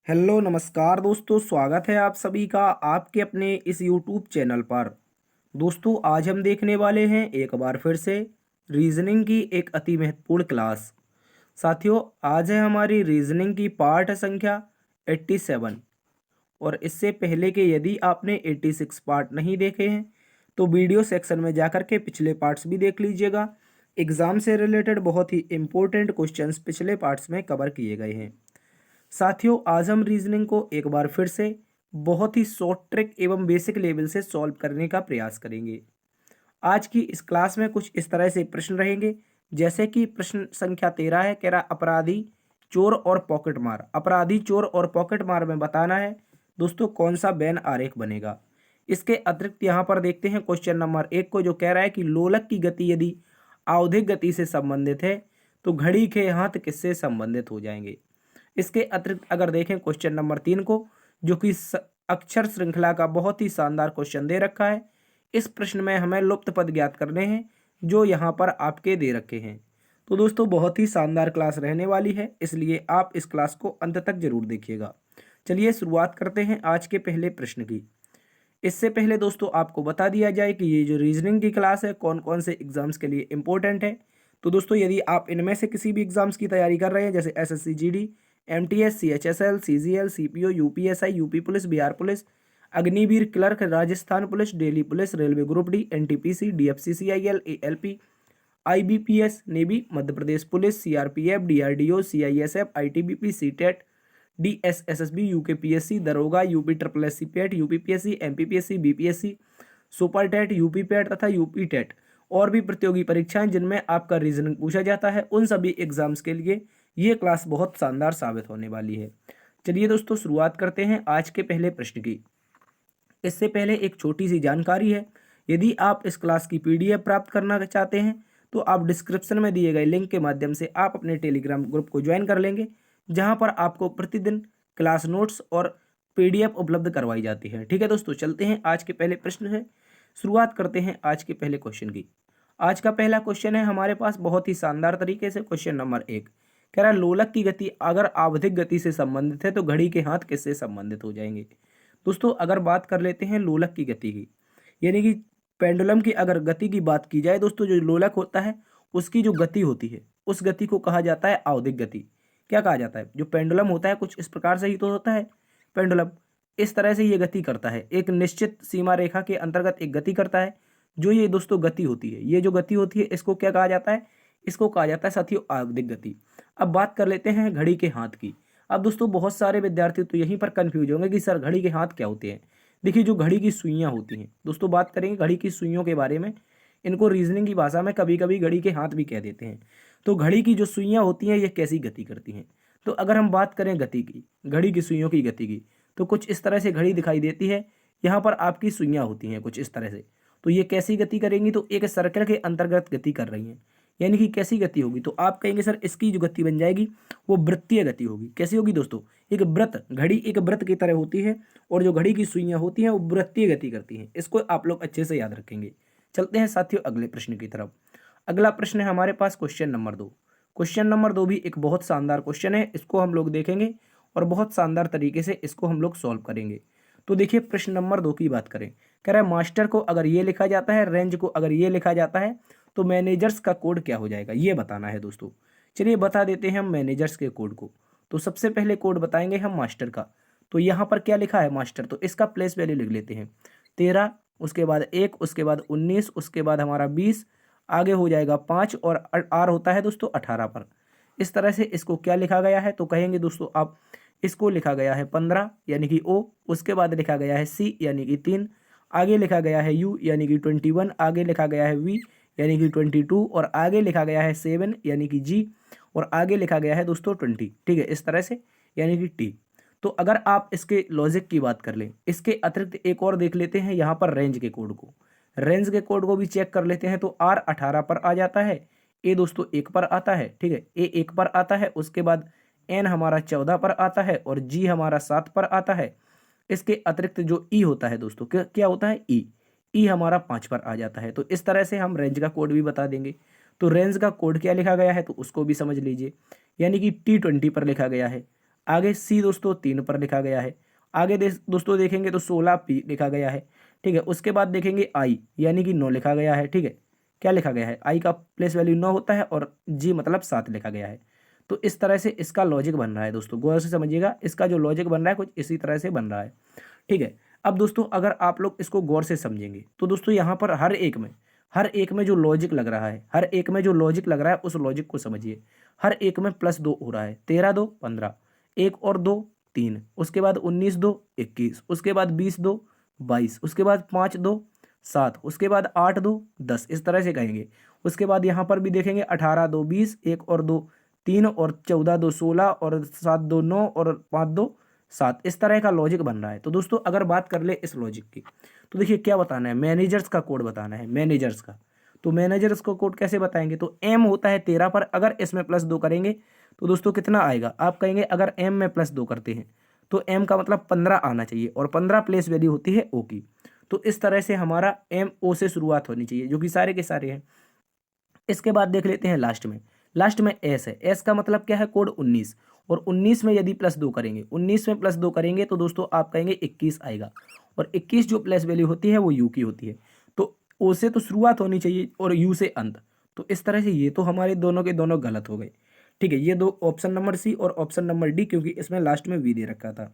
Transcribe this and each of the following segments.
Hello नमस्कार दोस्तों, स्वागत है आप सभी का आपके अपने इस यूट्यूब चैनल पर। दोस्तों आज हम देखने वाले हैं एक बार फिर से रीजनिंग की एक अति महत्वपूर्ण क्लास। साथियों आज है हमारी रीजनिंग की पार्ट संख्या 87। और इससे पहले के यदि आपने 86 पार्ट नहीं देखे हैं तो वीडियो सेक्शन में जाकर के पिछले पार्ट्स भी देख लीजिएगा। एग्ज़ाम से रिलेटेड बहुत ही इम्पोर्टेंट क्वेश्चंस पिछले पार्ट्स में कवर किए गए हैं। साथियों आज हम रीजनिंग को एक बार फिर से बहुत ही शॉर्ट ट्रिक एवं बेसिक लेवल से सॉल्व करने का प्रयास करेंगे। आज की इस क्लास में कुछ इस तरह से प्रश्न रहेंगे, जैसे कि प्रश्न संख्या 13 है, कह रहा अपराधी चोर और पॉकेट मार। अपराधी चोर और पॉकेट मार में बताना है दोस्तों कौन सा वेन आरेख बनेगा। इसके अतिरिक्त यहाँ पर देखते हैं क्वेश्चन नंबर 1 को, जो कह रहा है कि लोलक की गति यदि आवधिक गति से संबंधित है तो घड़ी के हाथ किससे संबंधित हो जाएंगे। इसके अतिरिक्त अगर देखें क्वेश्चन नंबर 3 को, जो कि अक्षर श्रृंखला का बहुत ही शानदार क्वेश्चन दे रखा है। इस प्रश्न में हमें लुप्त पद ज्ञात करने हैं जो यहाँ पर आपके दे रखे हैं। तो दोस्तों बहुत ही शानदार क्लास रहने वाली है, इसलिए आप इस क्लास को अंत तक जरूर देखिएगा। चलिए शुरुआत करते हैं आज के पहले प्रश्न की। इससे पहले दोस्तों आपको बता दिया जाए कि ये जो रीजनिंग की क्लास है कौन कौन से एग्जाम्स के लिए इंपॉर्टेंट है। तो दोस्तों यदि आप इनमें से किसी भी एग्जाम्स की तैयारी कर रहे हैं, जैसे SSC GD, MTS, CHSL, CGL, CPO, UPSI, UP police, Bihar police, Agniveer clerk, Rajasthan police, Delhi police, railway group D, NTPC, DFCCIL, ALP, IBPS, navy, Madhya Pradesh police, CRPF, DRDO, CISF, ITBP, CTET, DSSSB, UKPSC, दरोगा, UP triple SC PET, UPPSC, MPPSC, BPSC, super TET, UP PET तथा UP TET और भी प्रतियोगी परीक्षाएं जिनमें आपका reasoning पूछा जाता है, उन सभी एग्जाम्स के लिए ये क्लास बहुत शानदार साबित होने वाली है। चलिए दोस्तों शुरुआत करते हैं आज के पहले प्रश्न की। इससे पहले एक छोटी सी जानकारी है, यदि आप इस क्लास की पीडीएफ प्राप्त करना चाहते हैं तो आप डिस्क्रिप्शन में दिए गए लिंक के माध्यम से आप अपने टेलीग्राम ग्रुप को ज्वाइन कर लेंगे, जहां पर आपको प्रतिदिन क्लास नोट्स और पीडीएफ उपलब्ध करवाई जाती है। ठीक है दोस्तों, चलते हैं आज के पहले प्रश्न से। शुरुआत करते हैं आज के पहले क्वेश्चन की। आज का पहला क्वेश्चन है हमारे पास बहुत ही शानदार तरीके से। क्वेश्चन नंबर 1 कह रहा है लोलक की गति अगर आवधिक गति से संबंधित है तो घड़ी के हाथ किससे संबंधित हो जाएंगे। दोस्तों अगर बात कर लेते हैं लोलक की गति की, यानी कि पेंडुलम की अगर गति की बात की जाए दोस्तों, जो लोलक होता है उसकी जो गति होती है उस गति को कहा जाता है आवधिक गति। क्या कहा जाता है, जो पेंडुलम होता है कुछ इस प्रकार से ही तो होता है। पेंडुलम इस तरह से ये गति करता है, एक निश्चित सीमा रेखा के अंतर्गत एक गति करता है। जो ये दोस्तों गति होती है, ये जो गति होती है इसको क्या कहा जाता है, इसको कहा जाता है साथियों आवधिक गति। अब बात कर लेते हैं घड़ी के हाथ की। अब दोस्तों बहुत सारे विद्यार्थी तो यहीं पर कंफ्यूज होंगे कि सर घड़ी के हाथ क्या होते हैं। देखिए जो घड़ी की सुइयां होती हैं दोस्तों, बात करेंगे घड़ी की सुइयों के बारे में। इनको रीजनिंग की भाषा में कभी कभी घड़ी के हाथ भी कह देते हैं। तो घड़ी की जो सुइयां होती हैं ये कैसी गति करती हैं। तो अगर हम बात करें गति की, घड़ी की सुइयों की गति की, तो कुछ इस तरह से घड़ी दिखाई देती है। यहाँ पर आपकी सुइयां होती हैं कुछ इस तरह से। तो ये कैसी गति करेंगी, तो एक सर्कल के अंतर्गत गति कर रही हैं। यानी कि कैसी गति होगी, तो आप कहेंगे सर इसकी जो गति बन जाएगी वो वृत्तीय गति होगी। कैसी होगी दोस्तों, एक वृत्त, घड़ी एक वृत्त की तरह होती है और जो घड़ी की सुइयां होती हैं वो वृत्तीय गति करती हैं। इसको आप लोग अच्छे से याद रखेंगे। चलते हैं साथियों अगले प्रश्न की तरफ। अगला प्रश्न है हमारे पास क्वेश्चन नंबर 2। क्वेश्चन नंबर 2 भी एक बहुत शानदार क्वेश्चन है, इसको हम लोग देखेंगे और बहुत शानदार तरीके से इसको हम लोग सॉल्व करेंगे। तो देखिए प्रश्न नंबर 2 की बात करें, कह रहा है मास्टर को अगर ये लिखा जाता है, रेंज को अगर ये लिखा जाता है तो मैनेजर्स का कोड क्या हो जाएगा, ये बताना है दोस्तों। चलिए बता देते हैं हम मैनेजर्स के कोड को। तो सबसे पहले कोड बताएंगे हम मास्टर का। तो यहाँ पर क्या लिखा है मास्टर, तो इसका प्लेस वैल्यू लिख लेते हैं 13, उसके बाद 1, उसके बाद 19, उसके बाद हमारा 20, आगे हो जाएगा 5 और आर होता है दोस्तों 18 पर। इस तरह से इसको क्या लिखा गया है, तो कहेंगे दोस्तों आप इसको लिखा गया है 15 यानी कि ओ, उसके बाद लिखा गया है सी यानी कि 3, आगे लिखा गया है यू यानी कि 21, आगे लिखा गया है वी यानी कि 22 और आगे लिखा गया है 7 यानी कि जी और आगे लिखा गया है दोस्तों 20। ठीक है, इस तरह से यानी कि टी। तो अगर आप इसके लॉजिक की बात कर लें, इसके अतिरिक्त एक और देख लेते हैं यहाँ पर रेंज के कोड को। रेंज के कोड को भी चेक कर लेते हैं। तो आर 18 पर आ जाता है, ए दोस्तों 1 पर आता है। ठीक है, ए 1 पर आता है, उसके बाद एन हमारा 14 पर आता है और जी हमारा 7 पर आता है। इसके अतिरिक्त जो ई होता है दोस्तों, क्या क्या होता है, ई हमारा 5 पर आ जाता है। तो इस तरह से हम रेंज का कोड भी बता देंगे। तो रेंज का कोड क्या लिखा गया है तो उसको भी समझ लीजिए, यानी कि T20 पर लिखा गया है। आगे सी दोस्तों 3 पर लिखा गया है। आगे दोस्तों देखेंगे तो 16 पी लिखा गया है। ठीक है, उसके बाद देखेंगे आई यानी कि 9 लिखा गया है। ठीक है, क्या लिखा गया है, आई का प्लेस वैल्यू 9 होता है और जी मतलब 7 लिखा गया है। तो इस तरह से इसका लॉजिक बन रहा है दोस्तों, गौर से समझिएगा, इसका जो लॉजिक बन रहा है कुछ इसी तरह से बन रहा है। ठीक है, अब दोस्तों अगर आप लोग इसको गौर से समझेंगे तो दोस्तों यहाँ पर हर एक में जो लॉजिक लग रहा है, हर एक में जो लॉजिक लग रहा है उस लॉजिक को समझिए। हर एक में +2 हो रहा है, 13 2 15, 1 और 2 3, उसके बाद 19 2 21, उसके बाद 20 2 22, उसके बाद 5 2 7, उसके बाद 8 2 10, इस तरह से कहेंगे। उसके बाद यहाँ पर भी देखेंगे 18 2 20, 1 और 2 3 और 14 2 16 और 7 2 9 और 5 2 7, इस तरह का लॉजिक बन रहा है। तो दोस्तों अगर बात कर ले इस लॉजिक की तो देखिए क्या बताना है, मैनेजर्स का कोड बताना है, मैनेजर्स का। तो मैनेजर्स का कोड कैसे बताएंगे, तो एम होता है 13 पर, अगर इसमें +2 करेंगे तो दोस्तों कितना आएगा, आप कहेंगे अगर एम में +2 करते हैं तो एम का मतलब 15 आना चाहिए और 15 प्लेस वैल्यू होती है ओ की। तो इस तरह से हमारा एम ओ से शुरुआत होनी चाहिए जो कि सारे के सारे हैं। इसके बाद देख लेते हैं लास्ट में एस है। एस का मतलब क्या है, कोड 19, और 19 में यदि +2 करेंगे, 19 में +2 करेंगे तो दोस्तों आप कहेंगे 21 आएगा, और 21 जो प्लेस वैल्यू होती है वो यू की होती है। तो ओ से तो शुरुआत होनी चाहिए और यू से अंत। तो इस तरह से ये तो हमारे दोनों के दोनों गलत हो गए। ठीक है, ये दो ऑप्शन नंबर सी और ऑप्शन नंबर डी, क्योंकि इसमें लास्ट में वी दे रखा था।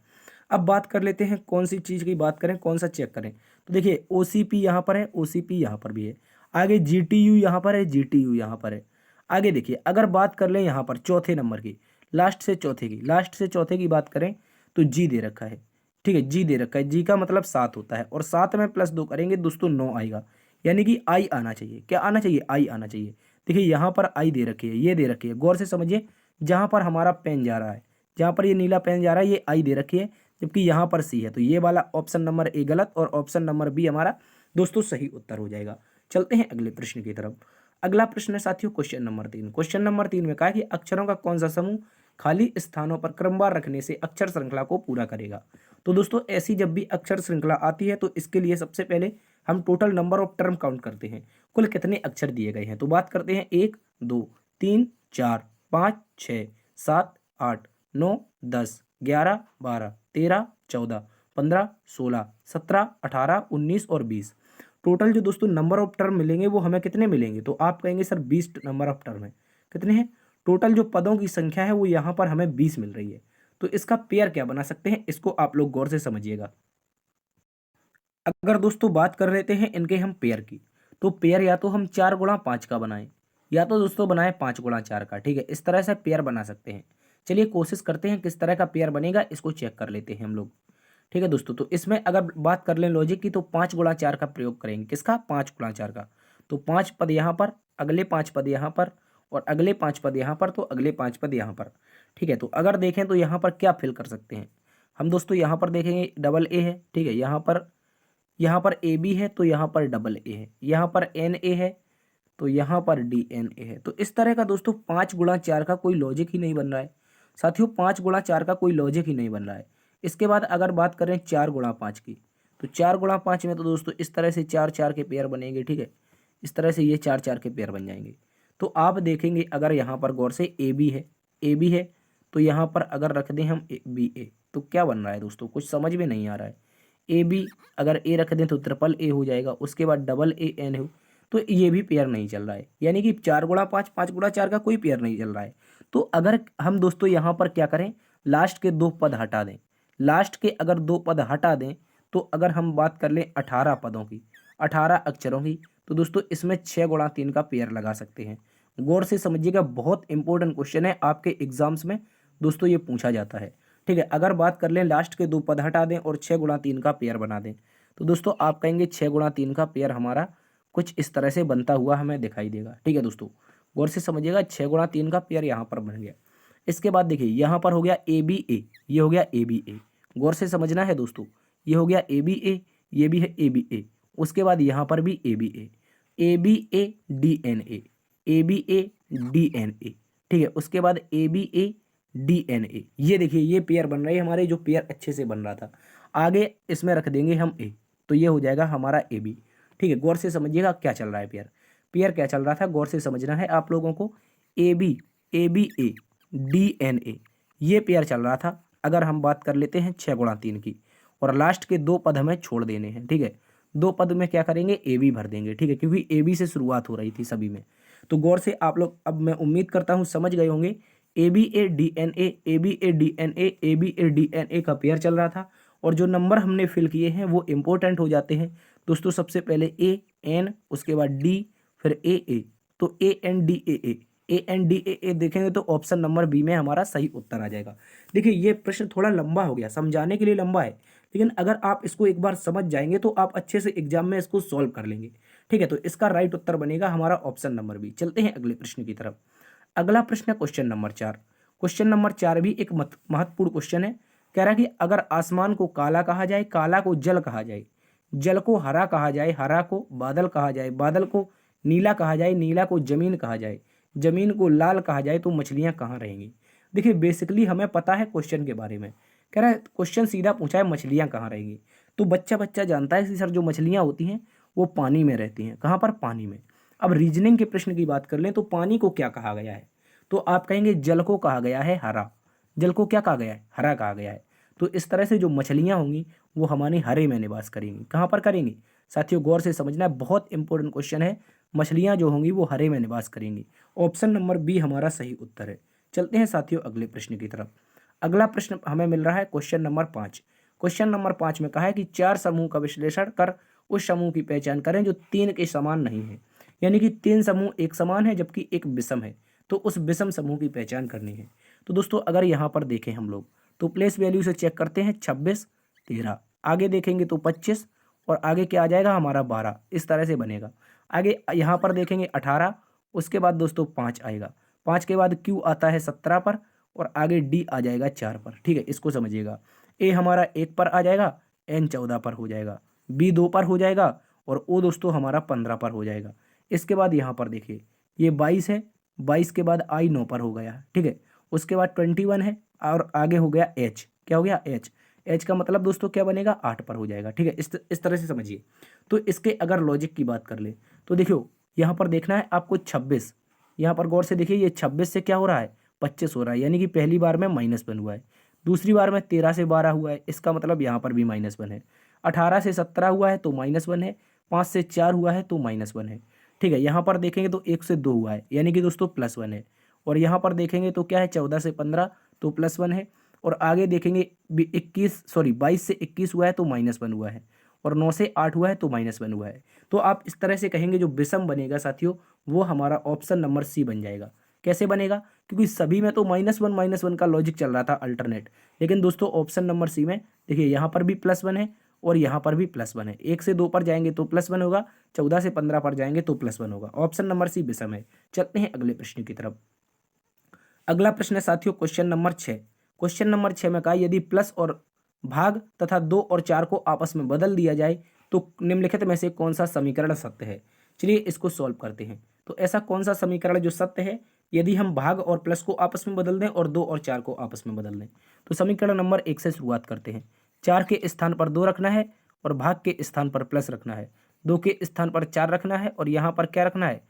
अब बात कर लेते हैं कौन सी चीज़ की बात करें, कौन सा चेक करें। तो देखिए ओ सी पी यहाँ पर है, ओ सी पी यहाँ पर भी है, आगे जी टी यू यहाँ पर है, जी टी यू यहाँ पर है। आगे देखिए अगर बात कर लें यहाँ पर चौथे नंबर की, लास्ट से चौथे की बात करें तो जी दे रखा है। ठीक है, जी दे रखा है, जी का मतलब 7 होता है, और 7 में +2 करेंगे दोस्तों 9 आएगा, यानी कि आई आना चाहिए। क्या आना चाहिए, आई आना चाहिए। देखिए यहाँ पर आई दे रखी है, ये दे रखी है, गौर से समझिए। जहाँ पर हमारा पेन जा रहा है, जहाँ पर ये नीला पेन जा रहा है, ये आई दे रखी है, जबकि यहाँ पर सी है। तो ये वाला ऑप्शन नंबर ए गलत और ऑप्शन नंबर बी हमारा दोस्तों सही उत्तर हो जाएगा। चलते हैं अगले प्रश्न की तरफ। अगला प्रश्न है साथियों क्वेश्चन नंबर 3। क्वेश्चन नंबर 3 में कहा कि अक्षरों का कौन सा समूह खाली स्थानों पर क्रमवार रखने से अक्षर श्रृंखला को पूरा करेगा। तो दोस्तों ऐसी जब भी अक्षर श्रृंखला आती है तो इसके लिए सबसे पहले हम total number of term count करते हैं, कुल कितने अक्षर दिए गए हैं। तो बात करते हैं 1 2 3 4 5 6 7 8 9 10 11 12 13 14 15 16 17 18 19 और 20। टोटल जो दोस्तों नंबर ऑफ टर्म मिलेंगे वो हमें कितने मिलेंगे, तो आप कहेंगे सर 20 नंबर ऑफ टर्म है। कितने हैं, टोटल जो पदों की संख्या है वो यहाँ पर हमें 20 मिल रही है। तो इसका पेयर क्या बना सकते हैं, इसको आप लोग गौर से समझिएगा। अगर दोस्तों बात कर लेते हैं इनके हम पेयर की, तो पेयर या तो हम 4 गुणा 5 का बनाएं, या तो दोस्तों बनाए 5 गुणा 4 का। ठीक है, इस तरह से पेयर बना सकते हैं। चलिए कोशिश करते हैं किस तरह का पेयर बनेगा, इसको चेक कर लेते हैं हम लोग। ठीक है दोस्तों, तो इसमें अगर बात कर लें लॉजिक की तो 5 गुणा 4 का प्रयोग करेंगे। किसका, 5 गुणा 4 का। तो 5 पद यहाँ पर, अगले 5 पद यहाँ पर, और अगले 5 पद यहाँ पर, तो अगले 5 पद यहाँ पर। ठीक है, तो अगर देखें तो यहाँ पर क्या फिल कर सकते हैं हम दोस्तों, यहाँ पर देखेंगे डबल ए है। ठीक है, यहाँ पर ए बी है, तो यहाँ पर डबल ए है, यहाँ पर एन ए है, तो यहाँ पर डी एन ए है। तो इस तरह का दोस्तों 5 गुणा 4 का कोई लॉजिक ही नहीं बन रहा है साथियों, 5 गुणा 4 का कोई लॉजिक ही नहीं बन रहा है। इसके बाद अगर बात करें 4 गुणा 5 की, तो 4 गुणा 5 में तो दोस्तों इस तरह से 4 4 के पेयर बनेंगे। ठीक है, इस तरह से ये 4 4 के पेयर बन जाएंगे। तो आप देखेंगे अगर यहाँ पर गौर से ए बी है, तो यहाँ पर अगर रख दें हम बी ए, तो क्या बन रहा है दोस्तों, कुछ समझ में नहीं आ रहा है। ए बी अगर ए रख दें तो ट्रिपल ए हो जाएगा, उसके बाद डबल ए एन हो, तो ये भी पेयर नहीं चल रहा है। यानी कि 4 गुणा 5 5 गुणा 4 का कोई पेयर नहीं चल रहा है। तो अगर हम दोस्तों यहाँ पर क्या करें, लास्ट के 2 पद हटा दें, लास्ट के अगर 2 पद हटा दें, तो अगर हम बात कर लें 18 पदों की, 18 अक्षरों की, तो दोस्तों इसमें 6 गुणा 3 का पेयर लगा सकते हैं। गौर से समझिएगा, बहुत इंपॉर्टेंट क्वेश्चन है, आपके एग्जाम्स में दोस्तों ये पूछा जाता है। ठीक है, अगर बात कर लें लास्ट के 2 पद हटा दें और 6 गुणा 3 का पेयर बना दें, तो दोस्तों आप कहेंगे 6 गुणा 3 का पेयर हमारा कुछ इस तरह से बनता हुआ हमें दिखाई देगा। ठीक है दोस्तों, गौर से समझिएगा, 6 गुणा 3 का पेयर यहाँ पर बन गया। इसके बाद देखिए यहाँ पर हो गया ए बी ए, ये हो गया ए बी ए, गौर से समझना है दोस्तों। ये हो गया ए बी ए, ये भी है ए बी ए, उसके बाद यहाँ पर भी A B A D N A B A D N A. ठीक है, उसके बाद A B A D N A, ये देखिए ये पेयर बन रहे हैं हमारे, जो पेयर अच्छे से बन रहा था। आगे इसमें रख देंगे हम ए, तो ये हो जाएगा हमारा ए बी। ठीक है, गौर से समझिएगा क्या चल रहा है, पेयर क्या चल रहा था, गौर से समझना है आप लोगों को। A B A D N A, ये पेयर चल रहा था। अगर हम बात कर लेते हैं 6 गुणा 3 की, और लास्ट के 2 पद हमें छोड़ देने हैं, ठीक है। 2 पद में क्या करेंगे, ए बी भर देंगे, ठीक है, क्योंकि ए बी से शुरुआत हो रही थी सभी में। तो गौर से आप लोग, अब मैं उम्मीद करता हूँ समझ गए होंगे। A B A D N A B A D N A B A D N A का पेयर चल रहा था, और जो नंबर हमने फिल किए हैं वो इंपॉर्टेंट हो जाते हैं दोस्तों। सबसे पहले ए एन, उसके बाद डी, फिर ए, तो A N D A N D A देखेंगे तो ऑप्शन नंबर बी में हमारा सही उत्तर आ जाएगा। देखिए ये प्रश्न थोड़ा लंबा हो गया, समझाने के लिए लंबा है, लेकिन अगर आप इसको एक बार समझ जाएंगे तो आप अच्छे से एग्जाम में इसको सॉल्व कर लेंगे, ठीक है। तो इसका राइट उत्तर बनेगा हमारा ऑप्शन नंबर बी। चलते हैं अगले प्रश्न की तरफ। अगला प्रश्न है क्वेश्चन नंबर 4। क्वेश्चन नंबर 4 भी एक महत्वपूर्ण क्वेश्चन है। कह रहा है कि अगर आसमान को काला कहा जाए, काला को जल कहा जाए, जल को हरा कहा जाए, हरा को बादल कहा जाए, बादल को नीला कहा जाए, नीला को जमीन कहा जाए, जमीन को लाल कहा जाए, तो मछलियां कहाँ रहेंगी। देखिए बेसिकली हमें पता है क्वेश्चन के बारे में। कह रहा है क्वेश्चन सीधा पूछा है मछलियां कहाँ रहेंगी, तो बच्चा बच्चा जानता है कि सर जो मछलियां होती हैं वो पानी में रहती हैं। कहाँ पर, पानी में। अब रीजनिंग के प्रश्न की बात कर लें तो पानी को क्या कहा गया है, तो आप कहेंगे जल को कहा गया है हरा। जल को क्या कहा गया है, हरा कहा गया है। तो इस तरह से जो मछलियां होंगी वो हमारी हरे में निवास करेंगी। कहाँ पर करेंगी साथियों, गौर से समझना है, बहुत इंपॉर्टेंट क्वेश्चन है। मछलियां जो होंगी वो हरे में निवास करेंगी। ऑप्शन नंबर बी हमारा सही उत्तर है। चलते हैं साथियों अगले प्रश्न की तरफ। अगला प्रश्न हमें मिल रहा है क्वेश्चन नंबर 5। क्वेश्चन नंबर 5 में कहा है कि 4 समूह का विश्लेषण कर उस समूह की पहचान करें जो 3 के समान नहीं है। यानी कि 3 समूह एक समान है जबकि एक विषम है, तो उस विषम समूह की पहचान करनी है। तो दोस्तों अगर यहाँ पर देखें हम लोग तो प्लेस वैल्यू से चेक करते हैं 26 13, आगे देखेंगे तो 25, और आगे क्या आ जाएगा हमारा 12, इस तरह से बनेगा। आगे यहाँ पर देखेंगे 18, उसके बाद दोस्तों 5 आएगा, 5 के बाद क्यू आता है 17 पर, और आगे डी आ जाएगा 4 पर, ठीक है, इसको समझिएगा। ए हमारा 1 पर आ जाएगा, एन 14 पर हो जाएगा, बी 2 पर हो जाएगा, और ओ दोस्तों हमारा 15 पर हो जाएगा। इसके बाद यहाँ पर देखिए ये 22 है, 22 के बाद आई 9 पर हो गया, ठीक है। उसके बाद 21 है, और आगे हो गया एच, क्या हो गया एच। एच का मतलब दोस्तों क्या बनेगा, 8 पर हो जाएगा, ठीक है। इस तरह से समझिए। तो इसके अगर लॉजिक की बात कर ले तो देखियो यहाँ पर देखना है आपको 26, यहाँ पर गौर से देखिए ये 26 से क्या हो रहा है, 25 हो रहा है, यानी कि पहली बार में -1 हुआ है, दूसरी बार में 13 से 12 हुआ है, इसका मतलब यहाँ पर भी -1 है। 18 से 17 हुआ है तो -1 है, 5 से 4 हुआ है तो -1 है, ठीक है। यहाँ पर देखेंगे तो 1 से 2 हुआ है, यानी कि दोस्तों +1 है। और यहाँ पर देखेंगे तो क्या है, 14 से 15 तो +1 है, और आगे देखेंगे 22 से 21 हुआ है तो -1 हुआ है, और 9 से 8 हुआ है तो -1 हुआ है। तो आप इस तरह से कहेंगे जो विषम बनेगा साथियों वो हमारा ऑप्शन नंबर सी बन जाएगा। कैसे बनेगा, क्योंकि सभी में तो -1 का लॉजिक चल रहा था अल्टरनेट, लेकिन दोस्तों ऑप्शन नंबर सी में देखिए यहाँ पर भी +1 है और यहाँ पर भी +1 है। 1 से 2 पर जाएंगे तो +1 होगा, 14 से 15 पर जाएंगे तो +1 होगा। ऑप्शन नंबर सी विषम है। चलते हैं अगले प्रश्न की तरफ। अगला प्रश्न है साथियों क्वेश्चन नंबर 6। क्वेश्चन नंबर 6 में कहा यदि प्लस और भाग तथा 2 और 4 को आपस में बदल दिया जाए तो निम्नलिखित में से कौन सा समीकरण सत्य है। चलिए इसको सॉल्व करते हैं। तो ऐसा कौन सा समीकरण जो सत्य है यदि हम भाग और प्लस को आपस में बदल दें और 2 और 4 को आपस में बदल दें। तो समीकरण नंबर 1 से शुरुआत करते हैं। 4 के स्थान पर 2 रखना है और भाग के स्थान पर प्लस रखना है, 2 के स्थान पर 4 रखना है और यहाँ पर क्या रखना है,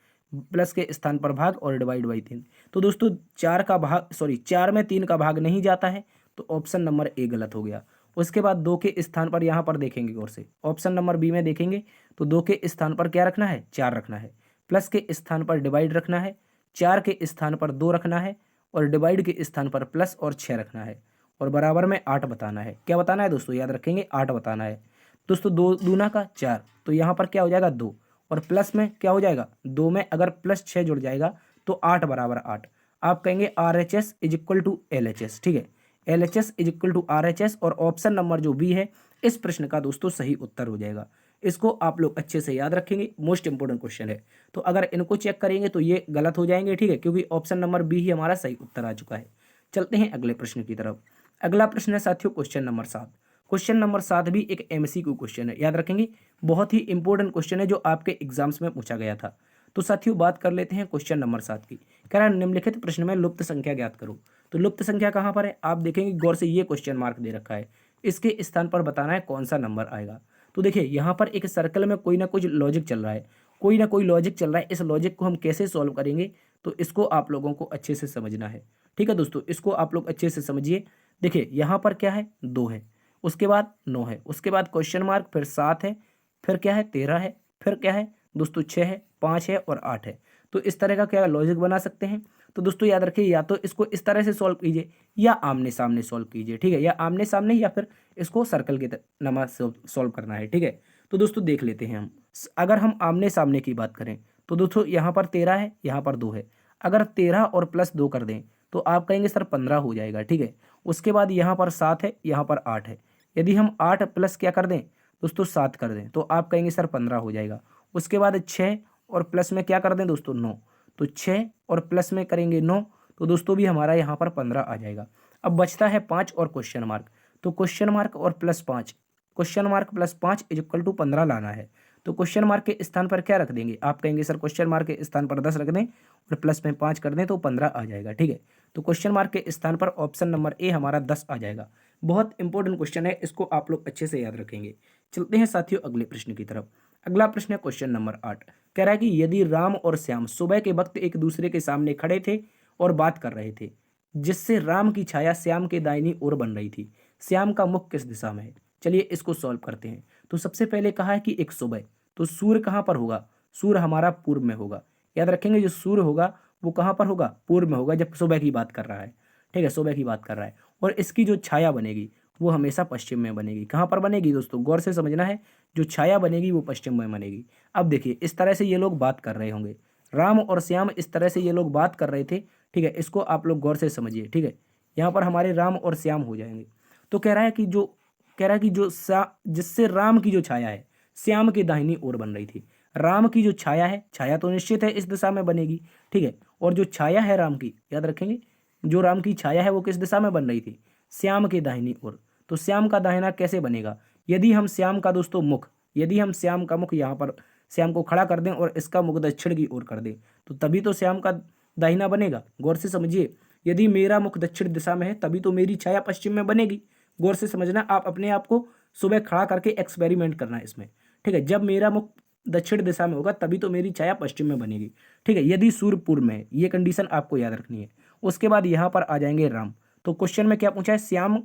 प्लस के स्थान पर भाग और डिवाइड बाई 3। तो दोस्तों 4 में 3 का भाग नहीं जाता है, तो ऑप्शन नंबर ए गलत हो गया। उसके बाद 2 के स्थान पर यहाँ पर देखेंगे गौर से, ऑप्शन नंबर बी में देखेंगे तो 2 के स्थान पर क्या रखना है, 4 रखना है, प्लस के स्थान पर डिवाइड रखना है, 4 के स्थान पर 2 रखना है और डिवाइड के स्थान पर प्लस और 6 रखना है, और बराबर में 8 बताना है। क्या बताना है दोस्तों, याद रखेंगे 8 बताना है। दोस्तों 2 दूना का 4, तो यहाँ पर क्या हो जाएगा 2, और प्लस में क्या हो जाएगा 2 में अगर +6 जुड़ जाएगा तो 8 बराबर 8। आप कहेंगे RHS is equal to LHS, ठीक है, LHS is equal to RHS, और ऑप्शन नंबर जो बी है इस प्रश्न का दोस्तों सही उत्तर हो जाएगा। इसको आप लोग अच्छे से याद रखेंगे, मोस्ट इंपोर्टेंट क्वेश्चन है। तो अगर इनको चेक करेंगे तो ये गलत हो जाएंगे, ठीक है, क्योंकि ऑप्शन नंबर बी ही हमारा सही उत्तर आ चुका है। चलते हैं अगले प्रश्न की तरफ। अगला प्रश्न है साथियों क्वेश्चन नंबर 7। क्वेश्चन नंबर 7 भी एक MCQ क्वेश्चन है, याद रखेंगे, बहुत ही इंपॉर्टेंट क्वेश्चन है जो आपके एग्जाम्स में पूछा गया था। तो साथियों बात कर लेते हैं क्वेश्चन नंबर 7 की। कह रहा है निम्नलिखित प्रश्न में लुप्त संख्या ज्ञात करो। तो लुप्त संख्या कहाँ पर है, आप देखेंगे गौर से ये क्वेश्चन मार्क दे रखा है, इसके स्थान पर बताना है कौन सा नंबर आएगा। तो देखिए यहाँ पर एक सर्कल में कोई ना कुछ लॉजिक चल रहा है, कोई ना कोई लॉजिक चल रहा है। इस लॉजिक को हम कैसे सॉल्व करेंगे तो इसको आप लोगों को अच्छे से समझना है, ठीक है दोस्तों, इसको आप लोग अच्छे से समझिए। देखिए यहाँ पर क्या है, 2 है, उसके बाद 9 है, उसके बाद क्वेश्चन मार्क, फिर 7 है, फिर क्या है 13 है, फिर क्या है दोस्तों 6 है, 5 है और 8 है। तो इस तरह का क्या लॉजिक बना सकते हैं। तो दोस्तों याद रखिए, या तो इसको इस तरह से सॉल्व कीजिए या आमने सामने सॉल्व कीजिए, ठीक है, या आमने सामने या फिर इसको सर्कल के नमा सॉल्व करना है, ठीक है। तो दोस्तों देख लेते हैं हम, अगर हम आमने सामने की बात करें तो दोस्तों यहाँ पर 13 है, यहाँ पर 2 है, अगर 13 और प्लस 2 कर दें तो आप कहेंगे सर 15 हो जाएगा, ठीक है। उसके बाद यहाँ पर 7 है, यहाँ पर 8 है, यदि हम 8 प्लस क्या कर दें दोस्तों 7 कर दें तो आप कहेंगे सर 15 हो जाएगा। उसके बाद 6 और प्लस में क्या कर दें दोस्तों 9, तो 6 और प्लस में करेंगे 9, तो दोस्तों भी हमारा यहाँ पर 15 आ जाएगा। अब बचता है 5 और क्वेश्चन मार्क, तो क्वेश्चन मार्क और plus 5, question mark plus 5 is equal to 15 लाना है। तो क्वेश्चन मार्क के स्थान पर क्या रख देंगे, आप कहेंगे सर क्वेश्चन मार्क के स्थान पर 10 रख दें और प्लस में 5 कर दें तो 15 आ जाएगा, ठीक है। तो क्वेश्चन मार्क के स्थान पर ऑप्शन नंबर ए हमारा 10 आ जाएगा। बहुत इंपॉर्टेंट क्वेश्चन है, इसको आप लोग अच्छे से याद रखेंगे। चलते हैं साथियों अगले प्रश्न की तरफ। अगला प्रश्न है क्वेश्चन नंबर 8, कह रहा है कि यदि राम और श्याम सुबह के वक्त एक दूसरे के सामने खड़े थे और बात कर रहे थे, जिससे राम की छाया श्याम के दाहिनी ओर बन रही थी, श्याम का मुख किस दिशा में है। चलिए इसको सॉल्व करते हैं। तो सबसे पहले कहा है कि एक सुबह, तो सूर्य कहाँ पर होगा, सूर्य हमारा पूर्व में होगा। याद रखेंगे जो सूर्य होगा वो कहाँ पर होगा, पूर्व में होगा, जब सुबह की बात कर रहा है, ठीक है, सुबह की बात कर रहा है। और इसकी जो छाया बनेगी वो हमेशा पश्चिम में बनेगी। कहाँ पर बनेगी दोस्तों, गौर से समझना है, जो छाया बनेगी वो पश्चिम में बनेगी। अब देखिए इस तरह से ये लोग बात कर रहे होंगे, राम और श्याम, इस तरह से ये लोग बात कर रहे थे, ठीक है। इसको आप लोग गौर से समझिए, ठीक है। यहाँ पर हमारे राम और श्याम हो जाएंगे। तो कह रहा है कि जो जिससे राम की जो छाया है श्याम की दाहिनी ओर बन रही थी। राम की जो छाया है, छाया तो निश्चित है इस दिशा में बनेगी, ठीक है। और जो छाया है राम की, याद रखेंगे, जो राम की छाया है वो किस दिशा में बन रही थी, श्याम की दाहिनी ओर। तो श्याम का दाहिना कैसे बनेगा, यदि हम श्याम का दोस्तों मुख, यदि हम श्याम का मुख यहाँ पर श्याम को खड़ा कर दें और इसका मुख दक्षिण की ओर कर दें तो तभी तो श्याम का दाहिना बनेगा। गौर से समझिए, यदि मेरा मुख दक्षिण दिशा में है तभी तो मेरी छाया पश्चिम में बनेगी। गौर से समझना, आप अपने आप को सुबह खड़ा करके एक्सपेरिमेंट करना है इसमें, ठीक है। जब मेरा मुख दक्षिण दिशा में होगा तभी तो मेरी छाया पश्चिम में बनेगी, ठीक है। यदि सूर्य पूर्व में है, ये कंडीशन आपको याद रखनी है। उसके बाद यहाँ पर आ जाएंगे राम। तो क्वेश्चन में क्या पूछा है, श्याम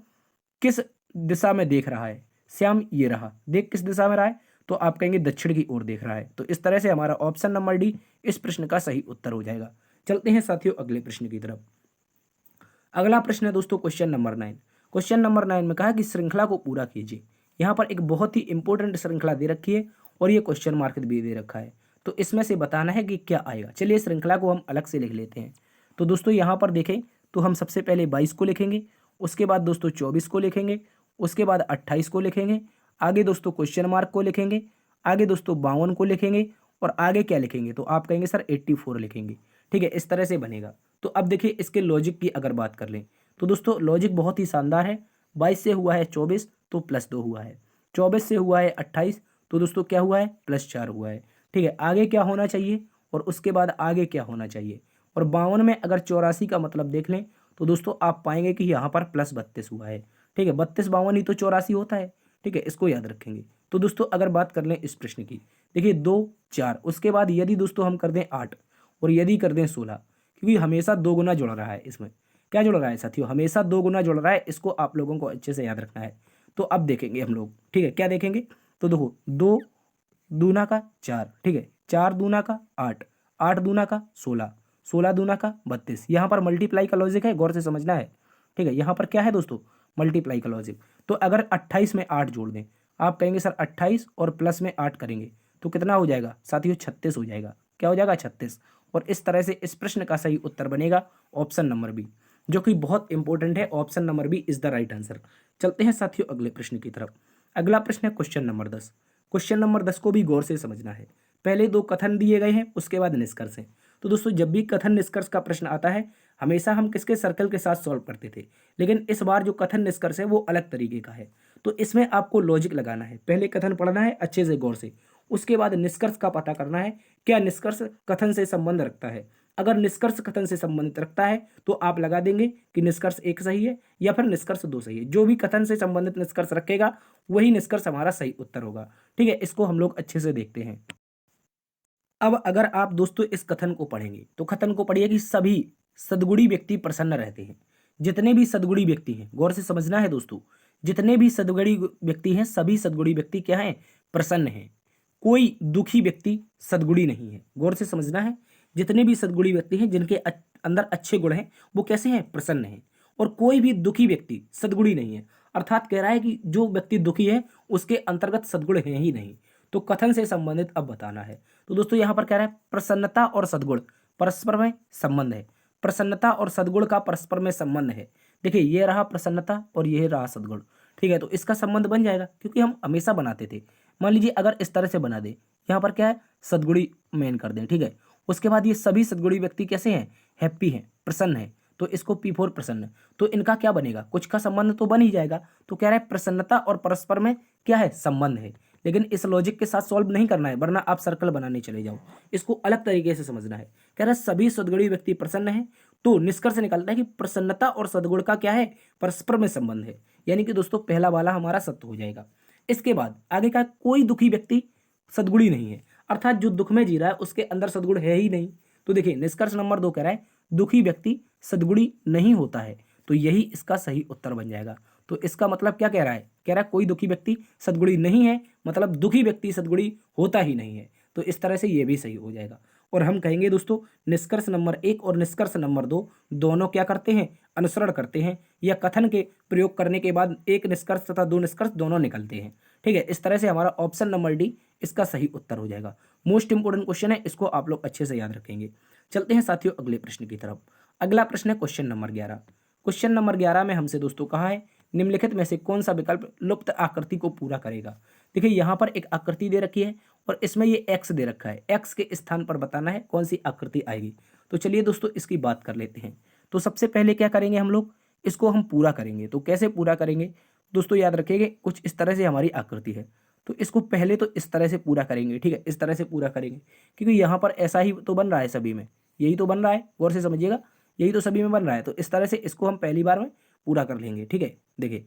किस दिशा में देख रहा है, श्याम ये रहा, देख किस दिशा में रहा है, तो आप कहेंगे दक्षिण की ओर देख रहा है। तो इस तरह से हमारा ऑप्शन नंबर डी इस प्रश्न का सही उत्तर हो जाएगा। चलते हैं साथियों अगले प्रश्न की तरफ। अगला प्रश्न है दोस्तों क्वेश्चन नंबर 9। क्वेश्चन नंबर 9 में कहा कि श्रृंखला को पूरा कीजिए। यहाँ पर एक बहुत ही इंपॉर्टेंट श्रृंखला दे रखी है और ये क्वेश्चन मार्क भी दे रखा है, तो इसमें से बताना है कि क्या आएगा। चलिए श्रृंखला को हम अलग से लिख लेते हैं। तो दोस्तों यहाँ पर देखें तो हम सबसे पहले 22 को लिखेंगे, उसके बाद दोस्तों 24 को लिखेंगे, उसके बाद 28 को लिखेंगे, आगे दोस्तों क्वेश्चन मार्क को लिखेंगे, आगे दोस्तों 52 को लिखेंगे और आगे क्या लिखेंगे, तो आप कहेंगे सर 84 लिखेंगे, ठीक है। इस तरह से बनेगा। तो अब देखिए इसके लॉजिक की अगर बात कर लें तो दोस्तों लॉजिक बहुत ही शानदार है। 22 से हुआ है 24 तो प्लस 2 हुआ है, 24 से हुआ है 28 तो दोस्तों क्या हुआ है, प्लस 4 हुआ है, ठीक है। आगे क्या होना चाहिए और उसके बाद आगे क्या होना चाहिए। और 52 में अगर 84 का मतलब देख लें तो दोस्तों आप पाएंगे कि यहाँ पर प्लस 32 हुआ है, ठीक है। 32 52 ही तो 84 होता है, ठीक है, इसको याद रखेंगे। तो दोस्तों अगर बात कर लें इस प्रश्न की, देखिए 2 4, उसके बाद यदि दोस्तों हम कर दें 8 और यदि कर दें 16, क्योंकि हमेशा 2 गुना जुड़ रहा है, इसमें क्या जुड़ रहा है साथियों, हमेशा 2 गुना जुड़ रहा है, इसको आप लोगों को अच्छे से याद रखना है। तो अब देखेंगे हम लोग, ठीक है, क्या देखेंगे, तो देखो 2 दूना का 4, ठीक है, 4 दूना का 8, 8 दूना का 16, 16 दूना का 32। यहाँ पर मल्टीप्लाई का लॉजिक है, गौर से समझना है, ठीक है। यहाँ पर क्या है दोस्तों, मल्टीप्लाई का लॉजिक। तो अगर 28 में 8 जोड़ दें, आप कहेंगे सर 28 और प्लस में 8 करेंगे तो कितना हो जाएगा साथियों, 36 हो जाएगा। क्या हो जाएगा, 36। और इस तरह से इस प्रश्न का सही उत्तर बनेगा ऑप्शन नंबर बी, जो कि बहुत इंपॉर्टेंट है। Option number B is the right answer. चलते हैं साथियों अगले प्रश्न की तरफ। अगला प्रश्न है क्वेश्चन नंबर 10। क्वेश्चन नंबर 10 को भी गौर से समझना है। पहले 2 कथन दिए गए हैं, उसके बाद निष्कर्ष है। तो दोस्तों जब भी कथन निष्कर्ष का प्रश्न आता है हमेशा हम किसके सर्कल के साथ सॉल्व करते थे, लेकिन इस बार जो कथन निष्कर्ष है वो अलग तरीके का है। तो इसमें आपको लॉजिक लगाना है, पहले कथन पढ़ना है अच्छे से गौर से, उसके बाद निष्कर्ष का पता करना है क्या निष्कर्ष कथन से संबंध रखता है। अगर निष्कर्ष कथन से संबंधित रखता है तो आप लगा देंगे कि निष्कर्ष 1 सही है या फिर निष्कर्ष 2 सही है। जो भी कथन से संबंधित निष्कर्ष रखेगा वही निष्कर्ष हमारा सही उत्तर होगा, ठीक है। इसको हम लोग अच्छे से देखते हैं। अब अगर आप दोस्तों इस कथन को पढ़ेंगे तो कथन को पढ़िए कि सभी सद्गुणी व्यक्ति प्रसन्न रहते हैं, जितने भी सद्गुणी व्यक्ति हैं, गौर से समझना है दोस्तों, जितने भी सद्गुणी व्यक्ति हैं सभी सद्गुणी व्यक्ति क्या हैं, प्रसन्न हैं। कोई दुखी व्यक्ति सद्गुणी नहीं है, गौर से समझना है। जितने भी सद्गुणी व्यक्ति हैं जिनके अंदर अच्छे गुण हैं वो कैसे हैं, प्रसन्न हैं। और कोई भी दुखी व्यक्ति सद्गुणी नहीं है, अर्थात कह रहा है कि जो व्यक्ति दुखी है उसके अंतर्गत सद्गुण है ही नहीं। तो कथन से संबंधित अब बताना है। तो दोस्तों यहाँ पर कह रहा है प्रसन्नता और सद्गुण परस्पर में संबंध है। प्रसन्नता और सद्गुण का परस्पर में संबंध है। देखिए ये रहा प्रसन्नता और ये रहा सद्गुण, ठीक है। तो इसका संबंध बन जाएगा क्योंकि हम हमेशा बनाते थे। मान लीजिए अगर इस तरह से बना दे, यहाँ पर क्या है, सद्गुणी मेन कर दें, ठीक है। उसके बाद ये सभी सद्गुणी व्यक्ति कैसे हैं, हैप्पी हैं, प्रसन्न हैं। तो इसको P4 प्रसन्न, तो इनका क्या बनेगा, कुछ का संबंध तो बन ही जाएगा। तो कह रहा है प्रसन्नता और परस्पर में क्या है, संबंध है। लेकिन इस लॉजिक के साथ सॉल्व नहीं करना है वरना आप सर्कल बनाने चले जाओ। इसको अलग तरीके से समझना है। कह रहा है सभी सद्गुणी व्यक्ति प्रसन्न हैं, तो निष्कर्ष निकलता है कि प्रसन्नता और सद्गुण का क्या है, परस्पर में संबंध है। यानी कि दोस्तों पहला वाला हमारा सत्य हो जाएगा। इसके बाद आगे का, कोई दुखी व्यक्ति सद्गुणी नहीं है, अर्थात जो दुख में जी रहा है उसके अंदर सद्गुण है ही नहीं। तो देखिए निष्कर्ष नंबर 2 कह रहा है दुखी व्यक्ति सद्गुणी नहीं होता है। तो यही इसका सही उत्तर बन जाएगा। तो इसका मतलब क्या कह रहा है, कह रहा है कोई दुखी व्यक्ति सद्गुणी नहीं है, मतलब दुखी व्यक्ति सद्गुणी होता ही नहीं है। तो इस तरह से ये भी सही हो जाएगा। और हम कहेंगे दोस्तों निष्कर्ष नंबर 1 और निष्कर्ष नंबर 2 दोनों क्या करते हैं, अनुसरण करते हैं, या कथन के प्रयोग करने के बाद एक निष्कर्ष तथा 2 निष्कर्ष दोनों निकलते हैं, ठीक है। इस तरह से हमारा ऑप्शन नंबर डी इसका सही उत्तर हो जाएगा। मोस्ट इंपोर्टेंट क्वेश्चन है, इसको आप लोग अच्छे से याद रखेंगे। चलते हैं साथियों अगले प्रश्न की तरफ। अगला प्रश्न है क्वेश्चन नंबर 11। क्वेश्चन नंबर 11 में हमसे दोस्तों कहा है निम्नलिखित में से कौन सा विकल्प लुप्त आकृति को पूरा करेगा। देखिए यहाँ पर एक आकृति दे रखी है और इसमें ये एक्स दे रखा है, एक्स के स्थान पर बताना है कौन सी आकृति आएगी। तो चलिए दोस्तों इसकी बात कर लेते हैं। तो सबसे पहले क्या करेंगे हम लोग, इसको हम पूरा करेंगे। तो कैसे पूरा करेंगे दोस्तों, याद रखिएगा कुछ इस तरह से हमारी आकृति है। तो इसको पहले तो इस तरह से पूरा करेंगे, ठीक है, इस तरह से पूरा करेंगे क्योंकि यहाँ पर ऐसा ही तो बन रहा है, सभी में यही तो बन रहा है, गौर से समझिएगा, यही तो सभी में बन रहा है। तो इस तरह से इसको हम पहली बार में पूरा कर लेंगे, ठीक है। देखिए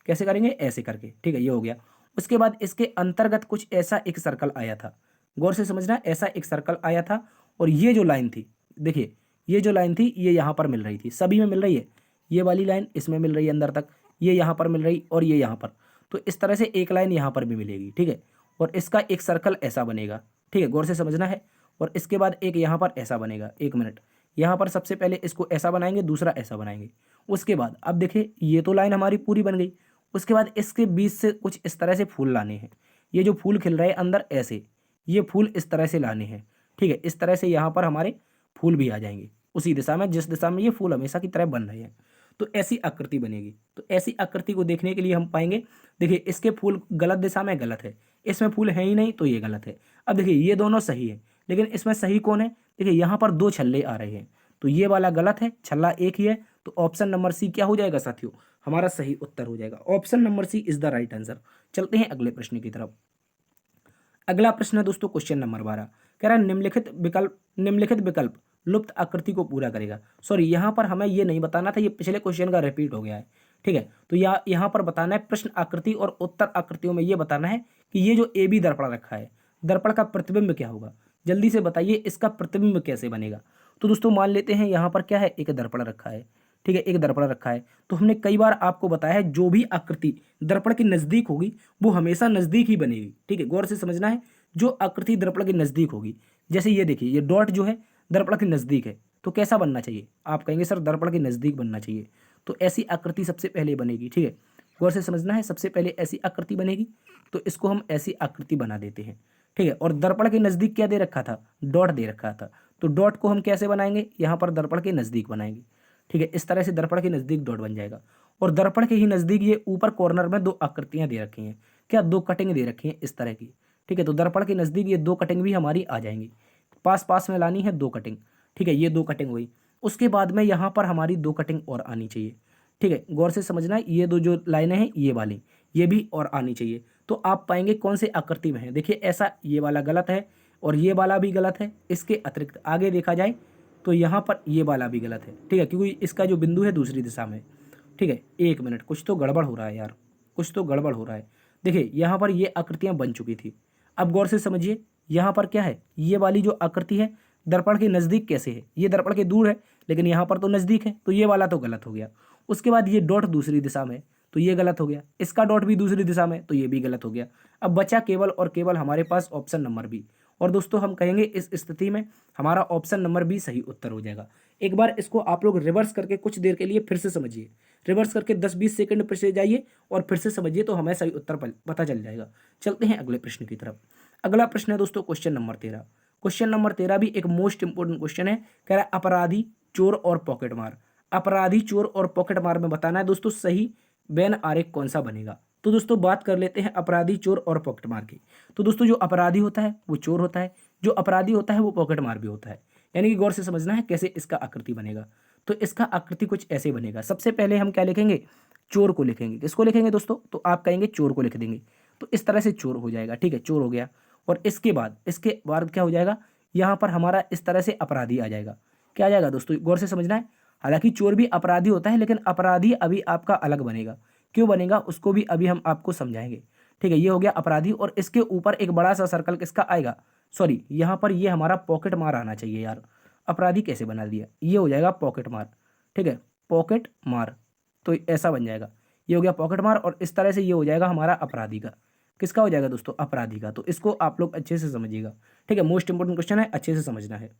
कैसे करेंगे, ऐसे करके, ठीक है, ये हो गया। उसके बाद इसके अंतर्गत कुछ ऐसा एक सर्कल आया था, गौर से समझना, ऐसा एक सर्कल आया था। और ये जो लाइन थी, देखिए ये जो लाइन थी ये यहाँ पर मिल रही थी, सभी में मिल रही है, ये वाली लाइन इसमें मिल रही है अंदर तक, ये यहाँ पर मिल रही और ये यहाँ पर। तो इस तरह से एक लाइन यहाँ पर भी मिलेगी, ठीक है। और इसका एक सर्कल ऐसा बनेगा, ठीक है, गौर से समझना है। और इसके बाद एक यहाँ पर ऐसा बनेगा, एक मिनट, यहाँ पर सबसे पहले इसको ऐसा बनाएंगे, दूसरा ऐसा बनाएंगे। उसके बाद अब देखिए ये तो लाइन हमारी पूरी बन गई। उसके बाद इसके बीच से कुछ इस तरह से फूल लाने हैं, ये जो फूल खिल रहे हैं अंदर ऐसे, ये फूल इस तरह से लाने हैं, ठीक है। इस तरह से यहाँ पर हमारे फूल भी आ जाएंगे उसी दिशा में जिस दिशा में ये फूल हमेशा की तरह बन रहे हैं। तो ऐसी आकृति बनेगी। तो ऐसी आकृति को देखने के लिए हम पाएंगे, देखिए इसके फूल गलत दिशा में गलत है, इसमें फूल है ही नहीं तो ये गलत है। अब देखिए ये दोनों सही है, लेकिन इसमें सही कौन है, देखिए यहाँ पर 2 छल्ले आ रहे हैं, तो ये वाला गलत है, छल्ला एक ही है। तो ऑप्शन नंबर सी क्या हो जाएगा साथियों, हमारा सही उत्तर हो जाएगा। Option number C is the right answer. चलते हैं अगले प्रश्न की तरफ। अगला प्रश्न है दोस्तों क्वेश्चन नंबर 12, कह रहा है निम्नलिखित विकल्प लुप्त आकृति को पूरा करेगा। सॉरी यहाँ पर हमें ये नहीं बताना था, ये पिछले क्वेश्चन का रिपीट हो गया है, ठीक है। तो यहाँ पर बताना है प्रश्न आकृति और उत्तर आकृतियों में ये बताना है कि ये जो ए बी दर्पण रखा है, दर्पण का प्रतिबिंब क्या होगा। जल्दी से बताइए इसका प्रतिबिंब कैसे बनेगा। तो दोस्तों मान लेते हैं यहाँ पर क्या है, एक दर्पण रखा है, ठीक है, एक दर्पण रखा है। तो हमने कई बार आपको बताया है जो भी आकृति दर्पण के नज़दीक होगी वो हमेशा नज़दीक ही बनेगी, ठीक है, गौर से समझना है। जो आकृति दर्पण के नज़दीक होगी, जैसे ये देखिए ये डॉट जो है दर्पण के नज़दीक है, तो कैसा बनना चाहिए, आप कहेंगे सर दर्पण के नज़दीक बनना चाहिए। तो ऐसी आकृति सबसे पहले बनेगी, ठीक है, गौर से समझना है। सबसे पहले ऐसी आकृति बनेगी, तो इसको हम ऐसी आकृति बना देते हैं, ठीक है। और दर्पण के नज़दीक क्या दे रखा था, डॉट दे रखा था। तो डॉट को हम कैसे बनाएंगे, यहाँ पर दर्पण के नज़दीक बनाएंगे, ठीक है। इस तरह से दर्पण के नज़दीक डॉट बन जाएगा। और दर्पण के ही नज़दीक ये ऊपर कॉर्नर में 2 आकृतियाँ दे रखी हैं, क्या 2 कटिंग दे रखी हैं इस तरह की, ठीक है। तो दर्पण के नज़दीक ये 2 कटिंग भी हमारी आ जाएंगी, पास पास में लानी है 2 कटिंग, ठीक है, ये 2 कटिंग हुई। उसके बाद में यहाँ पर हमारी 2 कटिंग और आनी चाहिए, ठीक है, गौर से समझना है। ये 2 जो लाइनें हैं ये वाली, ये भी और आनी चाहिए। तो आप पाएंगे कौन से आकृति में है, देखिए ऐसा ये वाला गलत है और ये वाला भी गलत है। इसके अतिरिक्त आगे देखा जाए तो यहाँ पर ये वाला भी गलत है, ठीक है, क्योंकि इसका जो बिंदु है दूसरी दिशा में, ठीक है। एक मिनट, कुछ तो गड़बड़ हो रहा है यार, कुछ तो गड़बड़ हो रहा है। देखिए यहाँ पर ये आकृतियाँ बन चुकी थी। अब गौर से समझिए यहाँ पर क्या है, ये वाली जो आकृति है दर्पण के नज़दीक कैसे है, ये दर्पण के दूर है लेकिन यहाँ पर तो नज़दीक है, तो ये वाला तो गलत हो गया। उसके बाद ये डॉट दूसरी दिशा में, तो ये गलत हो गया। इसका डॉट भी दूसरी दिशा में, तो ये भी गलत हो गया। अब बचा केवल और केवल हमारे पास ऑप्शन नंबर बी। और दोस्तों हम कहेंगे इस स्थिति में हमारा ऑप्शन नंबर बी सही उत्तर हो जाएगा। एक बार इसको आप लोग रिवर्स करके कुछ देर के लिए फिर से समझिए। रिवर्स करके 10-20 सेकंड फिर से जाइए और फिर से समझिए, तो हमें सही उत्तर पता चल जाएगा। चलते हैं अगले प्रश्न की तरफ। अगला प्रश्न है दोस्तों क्वेश्चन नंबर 13। क्वेश्चन नंबर 13 भी एक मोस्ट इंपोर्टेंट क्वेश्चन है। कह रहा है अपराधी, चोर और पॉकेट मार। अपराधी, चोर और पॉकेट मार में बताना है दोस्तों सही वेन आरेख कौन सा बनेगा। तो दोस्तों बात कर लेते हैं अपराधी, चोर और पॉकेट मार की। तो दोस्तों जो अपराधी होता है वो चोर होता है, जो अपराधी होता है वो पॉकेट मार भी होता है। यानी कि गौर से समझना है कैसे इसका आकृति बनेगा। तो इसका आकृति कुछ ऐसे बनेगा। सबसे पहले हम क्या लिखेंगे, चोर को लिखेंगे। किसको लिखेंगे दोस्तों, तो आप कहेंगे चोर को लिख देंगे। तो इस तरह से चोर हो जाएगा, ठीक है, चोर हो गया। और इसके बाद क्या हो जाएगा, यहाँ पर हमारा इस तरह से अपराधी आ जाएगा। क्या आ जाएगा दोस्तों, गौर से समझना है। हालांकि चोर भी अपराधी होता है, लेकिन अपराधी अभी आपका अलग बनेगा। क्यों बनेगा उसको भी अभी हम आपको समझाएंगे, ठीक है। ये हो गया अपराधी, और इसके ऊपर एक बड़ा सा सर्कल किसका आएगा, सॉरी यहाँ पर ये हमारा पॉकेट मार आना चाहिए यार। अपराधी कैसे बना दिया, ये हो जाएगा पॉकेट मार, ठीक है, पॉकेट मार। तो ऐसा बन जाएगा, ये हो गया पॉकेट मार, और इस तरह से ये हो जाएगा हमारा अपराधी का। किसका हो जाएगा दोस्तों, अपराधी का। तो इसको आप लोग अच्छे से समझिएगा, ठीक है, मोस्ट इंपोर्टेंट क्वेश्चन है, अच्छे से समझना है।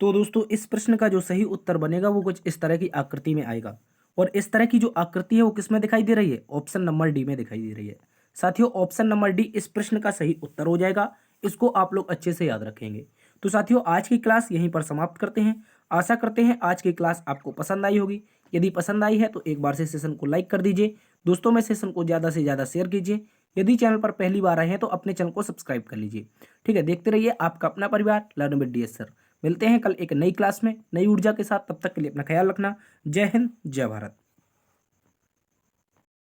तो दोस्तों इस प्रश्न का जो सही उत्तर बनेगा वो कुछ इस तरह की आकृति में आएगा। और इस तरह की जो आकृति है वो किस में दिखाई दे रही है, ऑप्शन नंबर डी में दिखाई दे रही है। साथियों ऑप्शन नंबर डी इस प्रश्न का सही उत्तर हो जाएगा। इसको आप लोग अच्छे से याद रखेंगे। तो साथियों आज की क्लास यहीं पर समाप्त करते हैं। आशा करते हैं आज की क्लास आपको पसंद आई होगी। यदि पसंद आई है तो एक बार से सेशन को लाइक कर दीजिए, दोस्तों में सेशन को ज़्यादा से ज़्यादा शेयर कीजिए। यदि चैनल पर पहली बार आए हैं तो अपने चैनल को सब्सक्राइब कर लीजिए, ठीक है। देखते रहिए आपका अपना परिवार लर्न विद DS सर। मिलते हैं कल एक नई क्लास में नई ऊर्जा के साथ। तब तक के लिए अपना ख्याल रखना। जय हिंद, जय भारत।